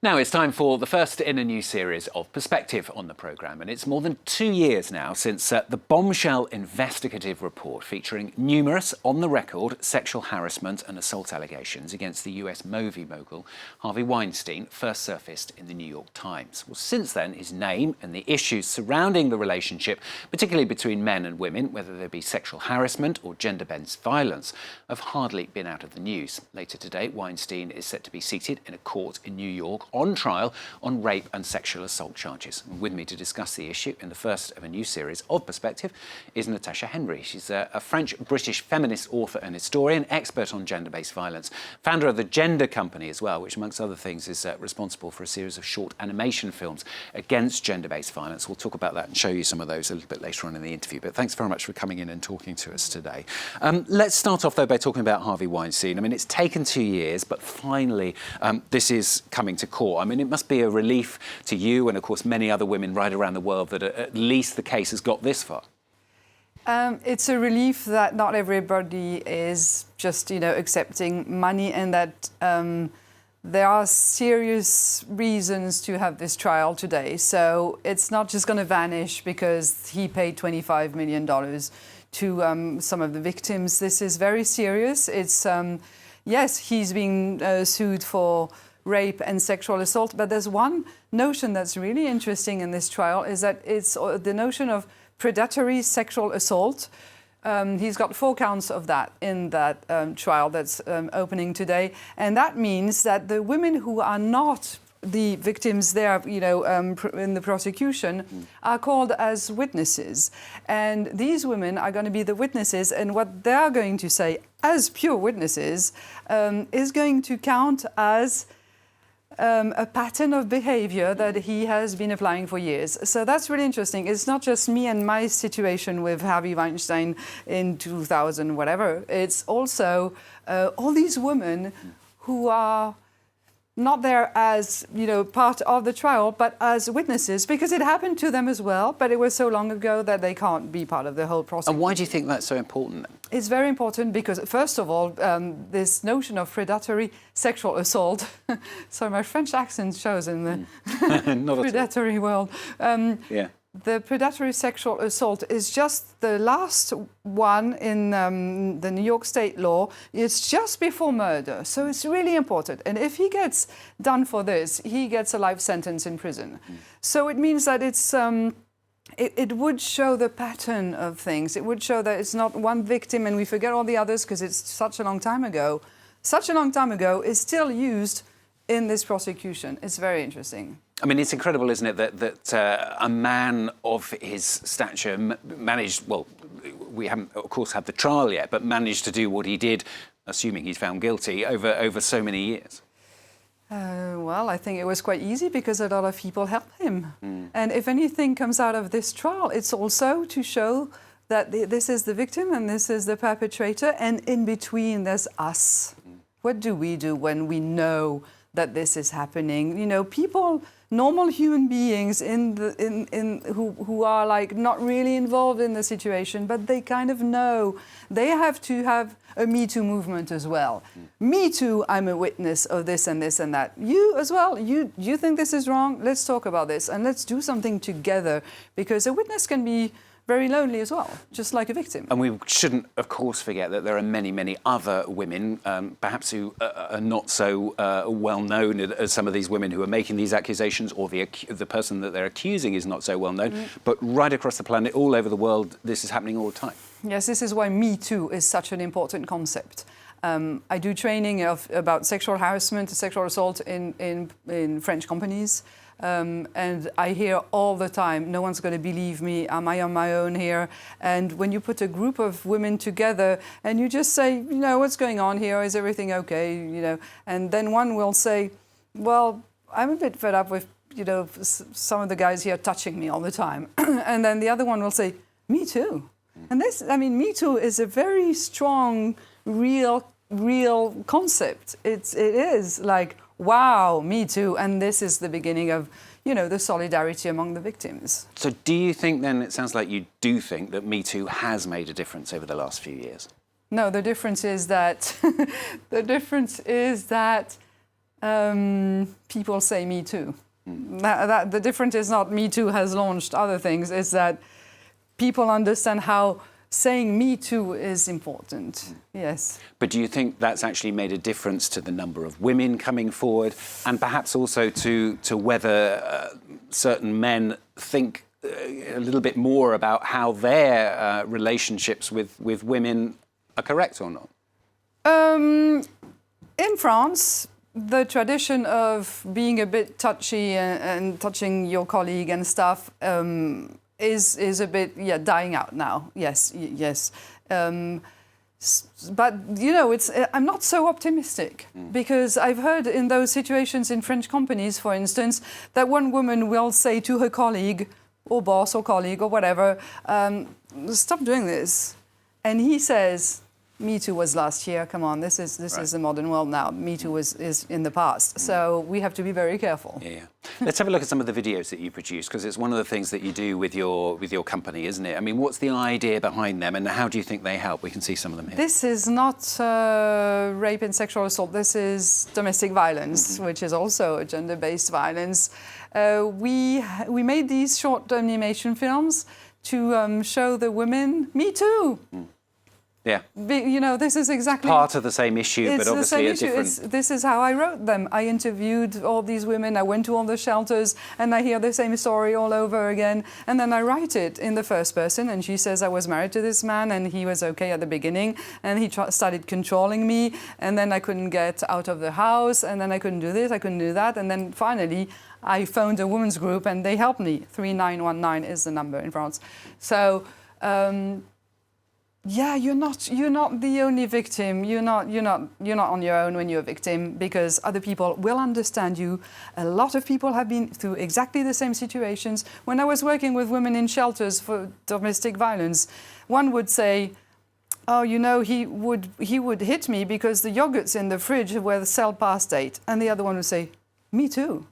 Now it's time for the first in a new series of Perspective on the programme, and it's more than 2 years now since the bombshell investigative report featuring numerous on-the-record sexual harassment and assault allegations against the US movie mogul Harvey Weinstein first surfaced in the New York Times. Well, since then, his name and the issues surrounding the relationship, particularly between men and women, whether there be sexual harassment or gender-based violence, have hardly been out of the news. Later today, Weinstein is set to be seated in a court in New York on trial on rape and sexual assault charges. And with me to discuss the issue in the first of a new series of Perspective is Natasha Henry. She's a French-British feminist author and historian, expert on gender-based violence, founder of the Gender Company as well, which amongst other things is responsible for a series of short animation films against gender-based violence. We'll talk about that and show you some of those a little bit later on in the interview. But thanks very much for coming in and talking to us today. Let's start off though by talking about Harvey Weinstein. I mean, it's taken 2 years, but finally this is coming to court. I mean, it must be a relief to you and, of course, many other women right around the world that at least the case has got this far. It's a relief that not everybody is just, accepting money, and that there are serious reasons to have this trial today. So it's not just going to vanish because he paid $25 million to some of the victims. This is very serious. It's, yes, he's being sued for rape and sexual assault, but there's one notion that's really interesting in this trial, is that it's the notion of predatory sexual assault. He's got 4 counts of that in that trial that's opening today, and that means that the women who are not the victims there, in the prosecution, are called as witnesses. And these women are going to be the witnesses, and what they're going to say as pure witnesses is going to count as a pattern of behavior that he has been applying for years. So that's really interesting. It's not just me and my situation with Harvey Weinstein in 2000, whatever. It's also all these women who are not there as, part of the trial, but as witnesses, because it happened to them as well, but it was so long ago that they can't be part of the whole process. And why do you think that's so important? It's very important because, first of all, this notion of predatory sexual assault, so my French accent shows in the predatory world. Yeah. The predatory sexual assault is just the last one in the New York state law. It's just before murder, so it's really important. And if he gets done for this, he gets a life sentence in prison. So it means that it's it would show the pattern of things. It would show that it's not one victim and we forget all the others because it's such a long time ago. Such a long time ago is still used in this prosecution. It's very interesting. I mean, it's incredible, isn't it, that a man of his stature managed, well, we haven't, of course, had the trial yet, but managed to do what he did, assuming he's found guilty, over so many years. Well, I think it was quite easy because a lot of people helped him. And if anything comes out of this trial, it's also to show that this is the victim and this is the perpetrator, and in between there's us. What do we do when we know that this is happening? People, normal human beings who are like not really involved in the situation, but they kind of know. They have to have a Me Too movement as well. Me too, I'm a witness of this and this and that. You as well, you think this is wrong? Let's talk about this and let's do something together, because a witness can be very lonely as well, just like a victim. And we shouldn't, of course, forget that there are many, many other women, perhaps who are not so well known as some of these women who are making these accusations, or the person that they're accusing is not so well known. But right across the planet, all over the world, this is happening all the time. Yes, this is why Me Too is such an important concept. I do training about sexual harassment, sexual assault in French companies. And I hear all the time, no one's going to believe me, am I on my own here? And when you put a group of women together and you just say, what's going on here? Is everything okay? And then one will say, well, I'm a bit fed up with, some of the guys here touching me all the time. And then the other one will say, me too. And this, Me Too is a very strong, real concept. It is like, wow, me too. And this is the beginning of, the solidarity among the victims. So do you think then, it sounds like you do think that Me Too has made a difference over the last few years? No, the difference is that people say Me Too. The difference is not Me Too has launched other things, it's that people understand how saying Me Too is important, yes. But do you think that's actually made a difference to the number of women coming forward, and perhaps also to whether certain men think a little bit more about how their relationships with women are correct or not? In France, the tradition of being a bit touchy and touching your colleague and stuff is a bit dying out now. Yes. But you know, I'm not so optimistic because I've heard in those situations in French companies, for instance, that one woman will say to her colleague or boss or colleague or whatever, "Stop doing this," and he says, "Me Too was last year. Come on, this is the modern world now. Me Too is in the past." So we have to be very careful. Yeah. Let's have a look at some of the videos that you produce, because it's one of the things that you do with your company, isn't it? I mean, what's the idea behind them, and how do you think they help? We can see some of them here. This is not rape and sexual assault. This is domestic violence, which is also a gender-based violence. We made these short animation films to show the women, Me Too. Yeah. You know, this is exactly part of the same issue, but obviously a different. This is how I wrote them. I interviewed all these women. I went to all the shelters, and I hear the same story all over again. And then I write it in the first person, and she says I was married to this man, and he was okay at the beginning, and he started controlling me, and then I couldn't get out of the house, and then I couldn't do this, I couldn't do that, and then finally I phoned a women's group, and they helped me. 3919 is the number in France. So. Yeah, you're not the only victim. You're not on your own when you're a victim, because other people will understand you. A lot of people have been through exactly the same situations. When I was working with women in shelters for domestic violence, one would say, "Oh, you know, he would hit me because the yogurts in the fridge were sell past date," and the other one would say, "Me too."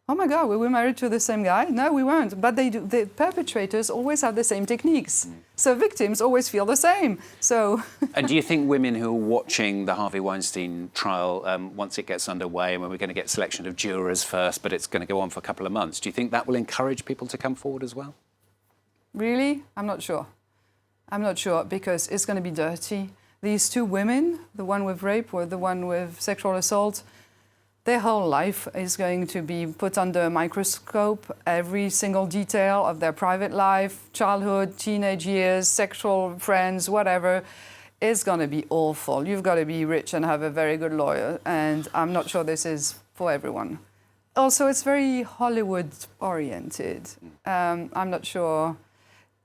Oh my God, we were married to the same guy? No, we weren't. But the perpetrators always have the same techniques. So victims always feel the same. So. And do you think women who are watching the Harvey Weinstein trial, once it gets underway, and when we're going to get selection of jurors first, but it's going to go on for a couple of months, do you think that will encourage people to come forward as well? Really? I'm not sure. I'm not sure, because it's going to be dirty. These two women, the one with rape or the one with sexual assault, their whole life is going to be put under a microscope. Every single detail of their private life, childhood, teenage years, sexual friends, whatever, is going to be awful. You've got to be rich and have a very good lawyer, and I'm not sure this is for everyone. Also, it's very Hollywood-oriented. I'm not sure.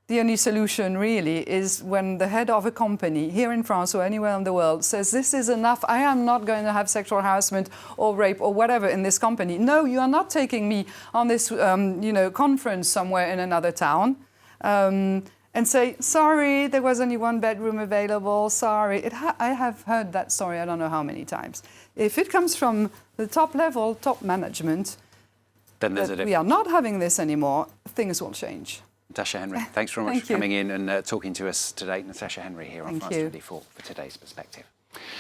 The only solution really is when the head of a company here in France or anywhere in the world says, "This is enough, I am not going to have sexual harassment or rape or whatever in this company. No, you are not taking me on this conference somewhere in another town." And say, "Sorry, there was only one bedroom available, sorry." I have heard that story I don't know how many times. If it comes from the top level, top management, then we are not having this anymore, things will change. Natasha Henry, thanks very much for coming in and talking to us today. Natasha Henry here on France 24 for today's Perspective.